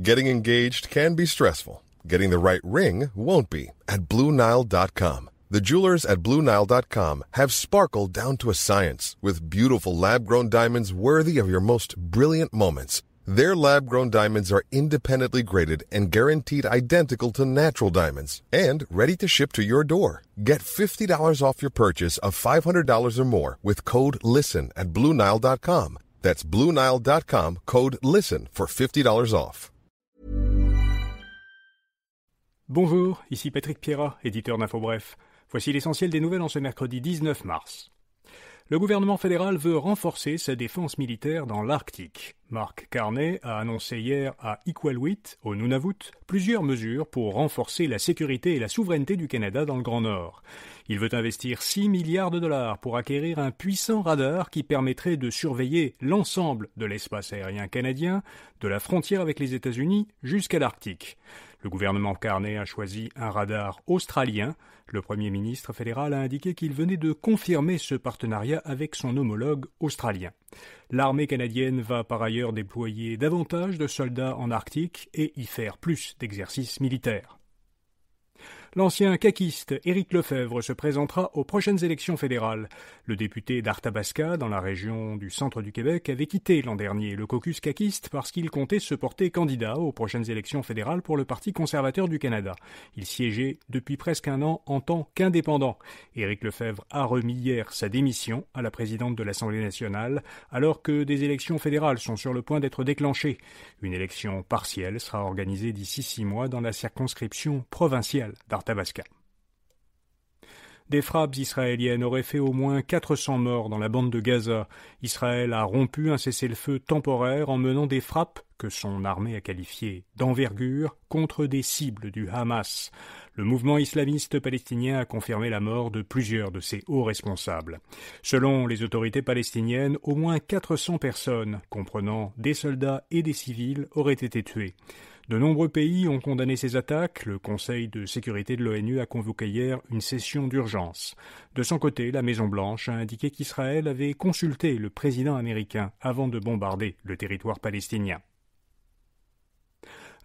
Getting engaged can be stressful. Getting the right ring won't be at BlueNile.com. The jewelers at BlueNile.com have sparkle down to a science with beautiful lab-grown diamonds worthy of your most brilliant moments. Their lab-grown diamonds are independently graded and guaranteed identical to natural diamonds and ready to ship to your door. Get $50 off your purchase of $500 or more with code LISTEN at BlueNile.com. That's BlueNile.com, code LISTEN for $50 off. Bonjour, ici Patrick Pierrat, éditeur d'InfoBref. Voici l'essentiel des nouvelles en ce mercredi 19 mars. Le gouvernement fédéral veut renforcer sa défense militaire dans l'Arctique. Mark Carney a annoncé hier à Iqaluit, au Nunavut, plusieurs mesures pour renforcer la sécurité et la souveraineté du Canada dans le Grand Nord. Il veut investir 6 milliards de dollars pour acquérir un puissant radar qui permettrait de surveiller l'ensemble de l'espace aérien canadien, de la frontière avec les États-Unis jusqu'à l'Arctique. Le gouvernement Carney a choisi un radar australien. Le Premier ministre fédéral a indiqué qu'il venait de confirmer ce partenariat avec son homologue australien. L'armée canadienne va par ailleurs déployer davantage de soldats en Arctique et y faire plus d'exercices militaires. L'ancien caquiste Éric Lefebvre se présentera aux prochaines élections fédérales. Le député d'Arthabasca, dans la région du centre du Québec, avait quitté l'an dernier le caucus caquiste parce qu'il comptait se porter candidat aux prochaines élections fédérales pour le Parti conservateur du Canada. Il siégeait depuis presque un an en tant qu'indépendant. Éric Lefebvre a remis hier sa démission à la présidente de l'Assemblée nationale, alors que des élections fédérales sont sur le point d'être déclenchées. Une élection partielle sera organisée d'ici 6 mois dans la circonscription provinciale d'Arthabasca. Des frappes israéliennes auraient fait au moins 400 morts dans la bande de Gaza. Israël a rompu un cessez-le-feu temporaire en menant des frappes que son armée a qualifiées d'envergure contre des cibles du Hamas. Le mouvement islamiste palestinien a confirmé la mort de plusieurs de ses hauts responsables. Selon les autorités palestiniennes, au moins 400 personnes, comprenant des soldats et des civils, auraient été tuées. De nombreux pays ont condamné ces attaques. Le Conseil de sécurité de l'ONU a convoqué hier une session d'urgence. De son côté, la Maison-Blanche a indiqué qu'Israël avait consulté le président américain avant de bombarder le territoire palestinien.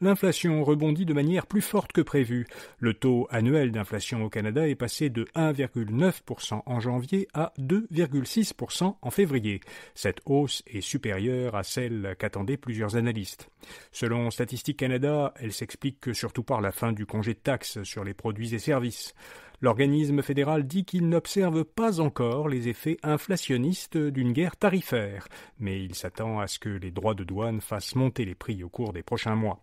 L'inflation rebondit de manière plus forte que prévu. Le taux annuel d'inflation au Canada est passé de 1,9% en janvier à 2,6% en février. Cette hausse est supérieure à celle qu'attendaient plusieurs analystes. Selon Statistique Canada, elle s'explique surtout par la fin du congé de taxes sur les produits et services. L'organisme fédéral dit qu'il n'observe pas encore les effets inflationnistes d'une guerre tarifaire, mais il s'attend à ce que les droits de douane fassent monter les prix au cours des prochains mois.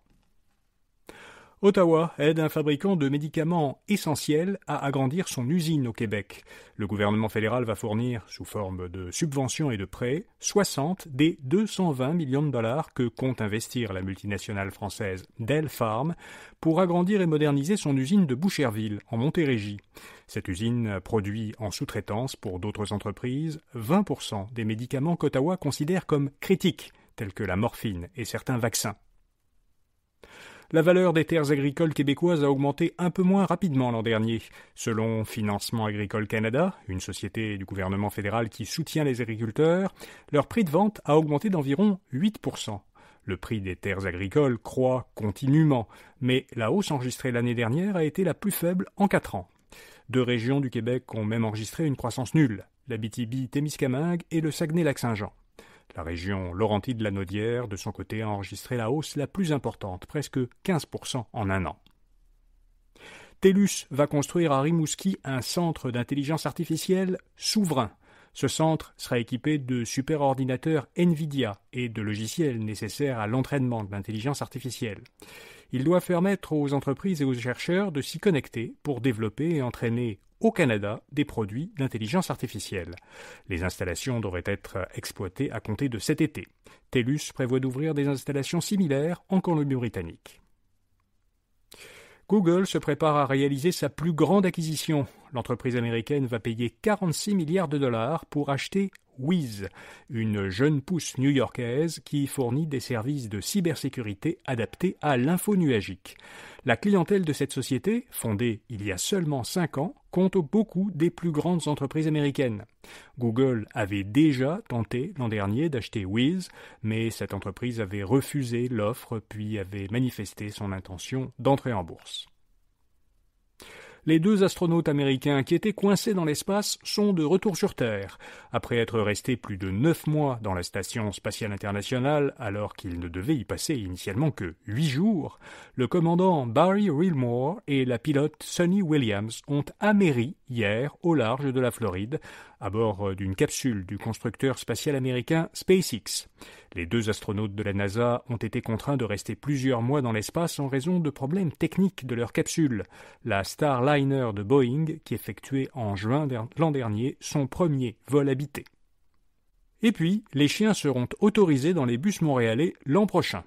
Ottawa aide un fabricant de médicaments essentiels à agrandir son usine au Québec. Le gouvernement fédéral va fournir, sous forme de subventions et de prêts, 60 des 220 millions de dollars que compte investir la multinationale française Del Farm pour agrandir et moderniser son usine de Boucherville, en Montérégie. Cette usine produit en sous-traitance pour d'autres entreprises 20% des médicaments qu'Ottawa considère comme critiques, tels que la morphine et certains vaccins. La valeur des terres agricoles québécoises a augmenté un peu moins rapidement l'an dernier. Selon Financement Agricole Canada, une société du gouvernement fédéral qui soutient les agriculteurs, leur prix de vente a augmenté d'environ 8%. Le prix des terres agricoles croît continuellement, mais la hausse enregistrée l'année dernière a été la plus faible en 4 ans. 2 régions du Québec ont même enregistré une croissance nulle, l'Abitibi-Témiscamingue et le Saguenay-Lac-Saint-Jean. La région Laurentides-Lanaudière, de son côté, a enregistré la hausse la plus importante, presque 15% en un an. TELUS va construire à Rimouski un centre d'intelligence artificielle souverain. Ce centre sera équipé de superordinateurs NVIDIA et de logiciels nécessaires à l'entraînement de l'intelligence artificielle. Il doit permettre aux entreprises et aux chercheurs de s'y connecter pour développer et entraîner au Canada des produits d'intelligence artificielle. Les installations devraient être exploitées à compter de cet été. TELUS prévoit d'ouvrir des installations similaires en Colombie-Britannique. Google se prépare à réaliser sa plus grande acquisition. L'entreprise américaine va payer 46 milliards de dollars pour acheter Wiz, une jeune pousse new-yorkaise qui fournit des services de cybersécurité adaptés à l'info nuagique. La clientèle de cette société, fondée il y a seulement 5 ans, compte beaucoup des plus grandes entreprises américaines. Google avait déjà tenté l'an dernier d'acheter Wiz, mais cette entreprise avait refusé l'offre puis avait manifesté son intention d'entrer en bourse. Les 2 astronautes américains qui étaient coincés dans l'espace sont de retour sur Terre. Après être restés plus de 9 mois dans la Station spatiale internationale, alors qu'ils ne devaient y passer initialement que 8 jours, le commandant Barry Wilmore et la pilote Suni Williams ont améri hier au large de la Floride, à bord d'une capsule du constructeur spatial américain SpaceX. Les 2 astronautes de la NASA ont été contraints de rester plusieurs mois dans l'espace en raison de problèmes techniques de leur capsule, la Starliner de Boeing qui effectuait en juin l'an dernier son premier vol habité. Et puis, les chiens seront autorisés dans les bus montréalais l'an prochain.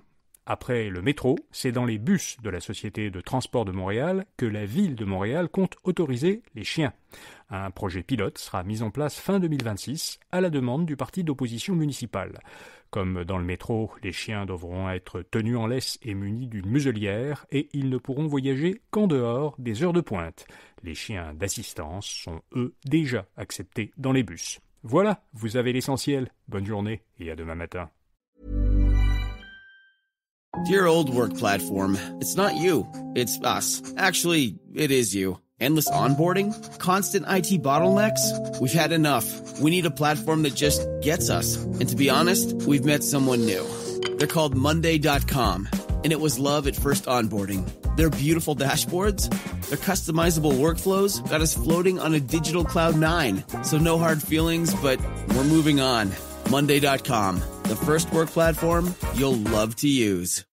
Après le métro, c'est dans les bus de la Société de transport de Montréal que la ville de Montréal compte autoriser les chiens. Un projet pilote sera mis en place fin 2026 à la demande du parti d'opposition municipale. Comme dans le métro, les chiens devront être tenus en laisse et munis d'une muselière et ils ne pourront voyager qu'en dehors des heures de pointe. Les chiens d'assistance sont, eux, déjà acceptés dans les bus. Voilà, vous avez l'essentiel. Bonne journée et à demain matin. Dear old work platform, it's not you, it's us. Actually, it is you. Endless onboarding? Constant IT bottlenecks? We've had enough. We need a platform that just gets us. And to be honest, we've met someone new. They're called Monday.com. And it was love at first onboarding. Their beautiful dashboards, their customizable workflows got us floating on a digital cloud 9. So no hard feelings, but we're moving on. Monday.com, the first work platform you'll love to use.